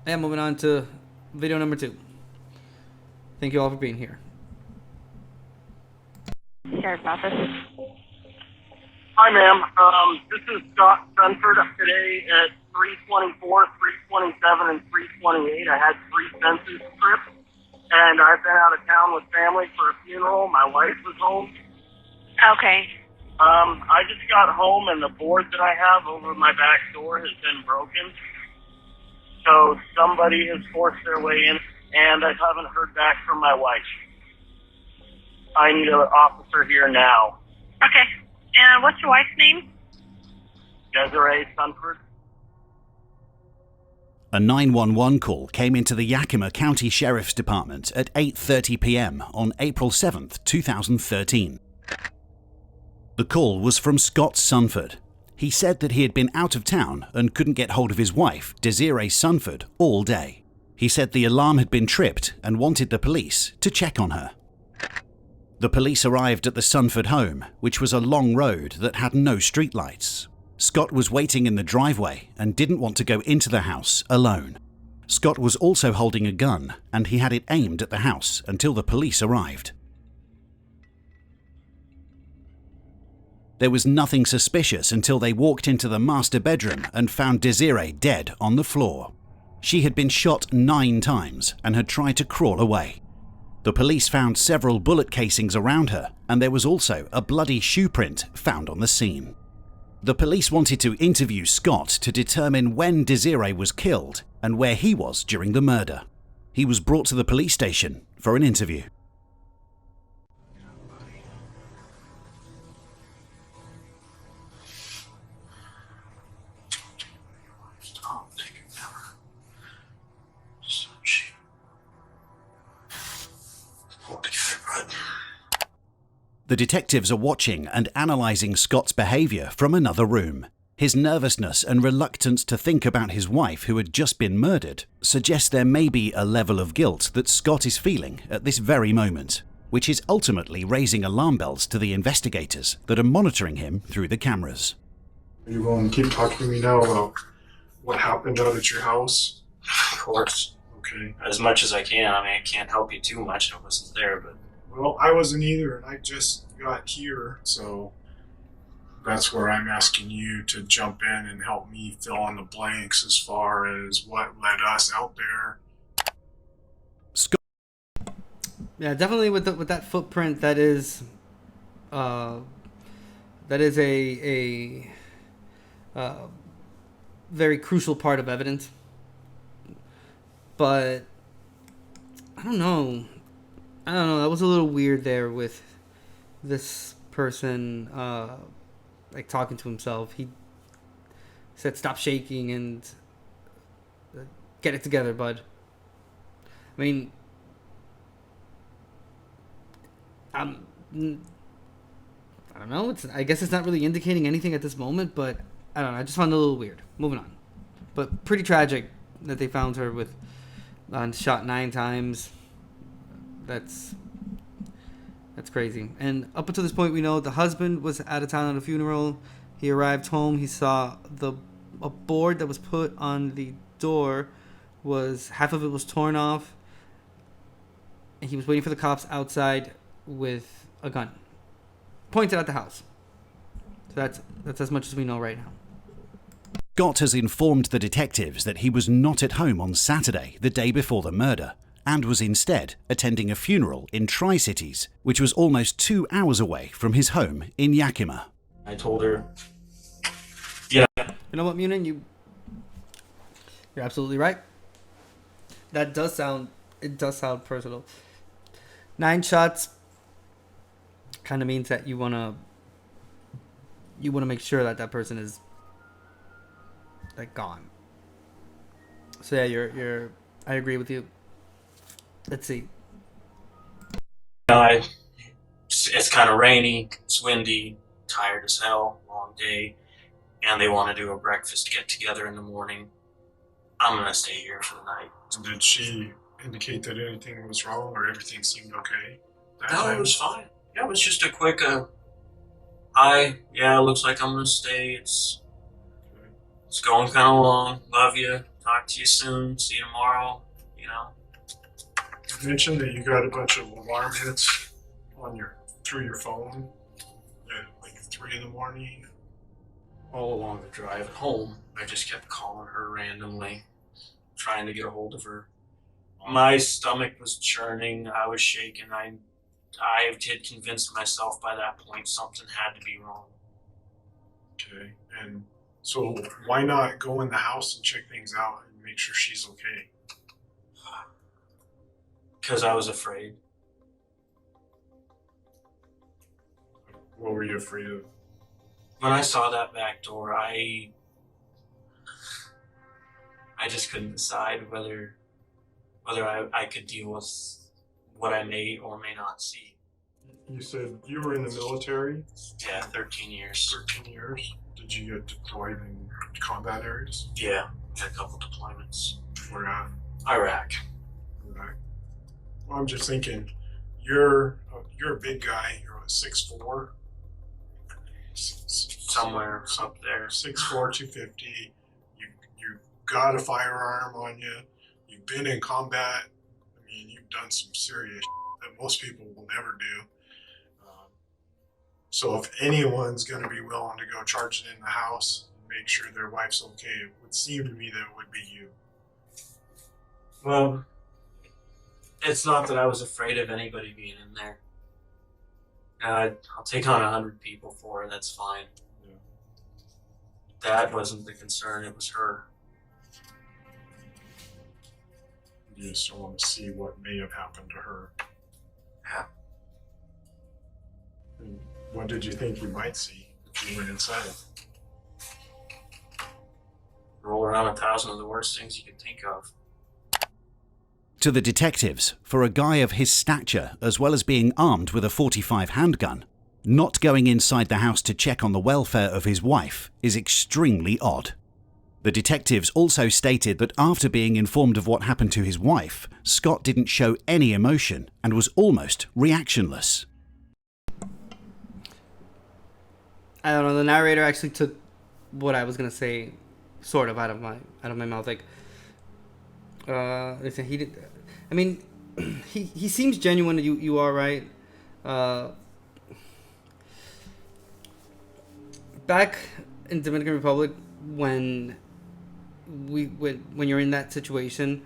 And moving on to video number 2. Thank you all for being here. Sheriff's Office. Hi, ma'am. This is Scott Dunford. Today at 324, 327, and 328, I had 3 census trips, and I've been out of town with family for a funeral. My wife was home. Okay. I just got home, and the board that I have over my back door has been broken. So somebody has forced their way in, and I haven't heard back from my wife. I need an officer here now. Okay. And what's your wife's name? Desiree Dunford. A 911 call came into the Yakima County Sheriff's Department at 8:30 p.m. on April 7th, 2013. The call was from Scott Sunford. He said that he had been out of town and couldn't get hold of his wife, Desiree Sunford, all day. He said the alarm had been tripped and wanted the police to check on her. The police arrived at the Sunford home, which was a long road that had no streetlights. Scott was waiting in the driveway and didn't want to go into the house alone. Scott was also holding a gun, and he had it aimed at the house until the police arrived. There was nothing suspicious until they walked into the master bedroom and found Desiree dead on the floor. She had been shot 9 times and had tried to crawl away. The police found several bullet casings around her, and there was also a bloody shoe print found on the scene. The police wanted to interview Scott to determine when Desiree was killed and where he was during the murder. He was brought to the police station for an interview. The detectives are watching and analysing Scott's behaviour from another room. His nervousness and reluctance to think about his wife who had just been murdered suggest there may be a level of guilt that Scott is feeling at this very moment, which is ultimately raising alarm bells to the investigators that are monitoring him through the cameras. Are you going to keep talking to me now about what happened out at your house? Of course. Okay. As much as I can. I mean, I can't help you too much. I wasn't there, but... Well, I wasn't either, and I just got here, so that's where I'm asking you to jump in and help me fill in the blanks as far as what led us out there. Scott. Yeah, definitely with that footprint, that is a very crucial part of evidence. But I don't know. That was a little weird there with this person, like talking to himself. He said, "Stop shaking and get it together, bud." I mean, I don't know. I guess it's not really indicating anything at this moment, but I don't know. I just found it a little weird. Moving on, but pretty tragic that they found her with shot 9 times. That's crazy. And up until this point, we know the husband was out of town on a funeral. He arrived home. He saw a board that was put on the door was half of it was torn off, and he was waiting for the cops outside with a gun pointed at the house. So that's as much as we know right now. Scott has informed the detectives that he was not at home on Saturday, the day before the murder, and was instead attending a funeral in Tri-Cities, which was almost 2 hours away from his home in Yakima. I told her, yeah. You know what, Munin? You're absolutely right. It does sound personal. 9 shots kind of means that you wanna make sure that person is like gone. So yeah, I agree with you. Let's see. It's kind of rainy, it's windy, tired as hell, long day, and they want to do a breakfast get together in the morning. I'm gonna stay here for the night. Did she indicate that anything was wrong or everything seemed okay? No, it was fine. Yeah, it was just a quick, hi, yeah, looks like I'm gonna stay. It's going kind of long. Love you. talk to you soon. See you tomorrow. You know. You mentioned that you got a bunch of alarm hits through your phone at like 3 in the morning. All along the drive home, I just kept calling her randomly, trying to get a hold of her. My stomach was churning. I was shaking. I had convinced myself by that point something had to be wrong. Okay, and so why not go in the house and check things out and make sure she's okay? Because I was afraid. What were you afraid of? When I saw that back door, I just couldn't decide whether I could deal with what I may or may not see. You said you were in the military? Yeah, 13 years. 13 years? Did you get deployed in combat areas? Yeah, had a couple deployments. Where at? Iraq. Iraq. Well, I'm just thinking, you're a big guy. You're what, 6'4"? Somewhere up there. 6'4", 250. You got a firearm on you. You've been in combat. I mean, you've done some serious shit that most people will never do. So if anyone's going to be willing to go charge it in the house and make sure their wife's okay, it would seem to me that it would be you. Well, it's not that I was afraid of anybody being in there. I'll take on 100 people for her, that's fine. Yeah. That wasn't the concern, it was her. You just don't want to see what may have happened to her. Yeah. And what did you think you might see if you went inside? Roll around 1,000 of the worst things you could think of. To the detectives, for a guy of his stature, as well as being armed with a .45 handgun, not going inside the house to check on the welfare of his wife is extremely odd. The detectives also stated that after being informed of what happened to his wife, Scott didn't show any emotion and was almost reactionless. I don't know. The narrator actually took what I was gonna say, sort of out of my mouth. Like, listen, he did. I mean, he seems genuine. You are right. Back in Dominican Republic, when you're in that situation,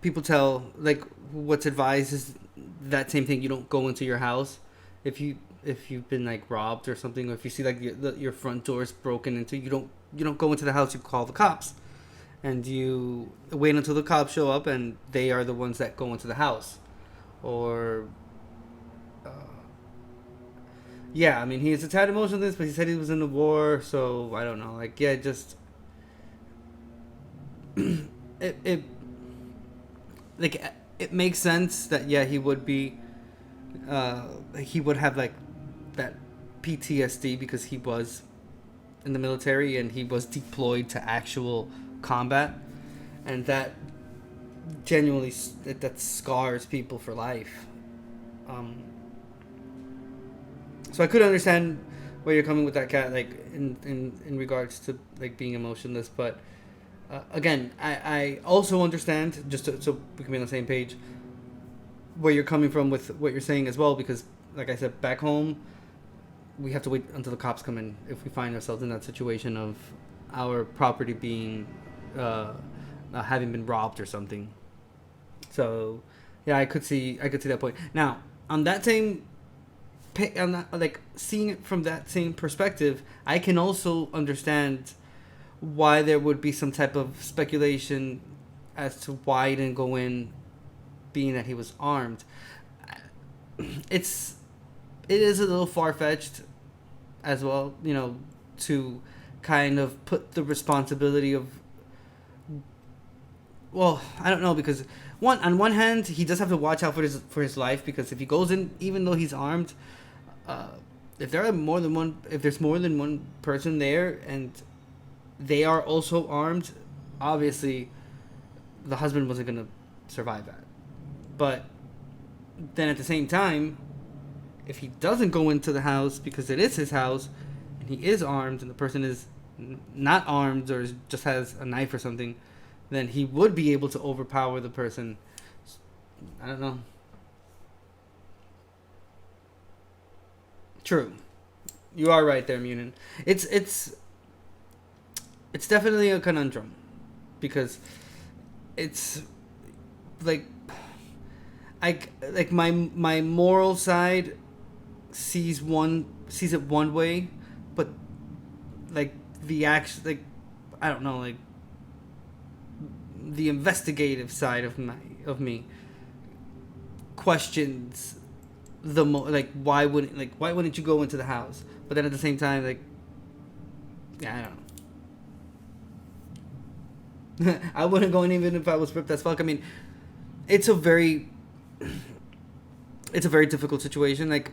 people tell, like, what's advised is that same thing. You don't go into your house if you've been like robbed or something, or if you see like your front door is broken into. You don't go into the house. You call the cops, and you wait until the cops show up, and they are the ones that go into the house. Or yeah, I mean, he's a tad emotionless, but he said he was in the war, so I don't know. Like, yeah, just it makes sense that, yeah, he would be he would have like that PTSD because he was in the military and he was deployed to actual combat, and that genuinely that scars people for life. So I could understand where you're coming with that, cat, like in regards to like being emotionless, but again, I also understand, just so we can be on the same page, where you're coming from with what you're saying as well, because like I said, back home we have to wait until the cops come in if we find ourselves in that situation of our property being having been robbed or something. So yeah, I could see that point. Now on that same, I'm not like seeing it from that same perspective, I can also understand why there would be some type of speculation as to why he didn't go in, being that he was armed. It is a little far-fetched as well, you know, to kind of put the responsibility of, well, I don't know, because on one hand he does have to watch out for his life, because if he goes in, even though he's armed, if there's more than one person there and they are also armed, obviously the husband wasn't going to survive that. But then at the same time, if he doesn't go into the house because it is his house and he is armed and the person is not armed or just has a knife or something, then he would be able to overpower the person. I don't know. True. You are right there, Munin. It's definitely a conundrum, because it's like my moral side sees it one way, but like the action, like I don't know, like the investigative side of me questions why wouldn't you go into the house? But then at the same time, like, yeah, I don't know. I wouldn't go in even if I was ripped as fuck. I mean, it's a very difficult situation. Like,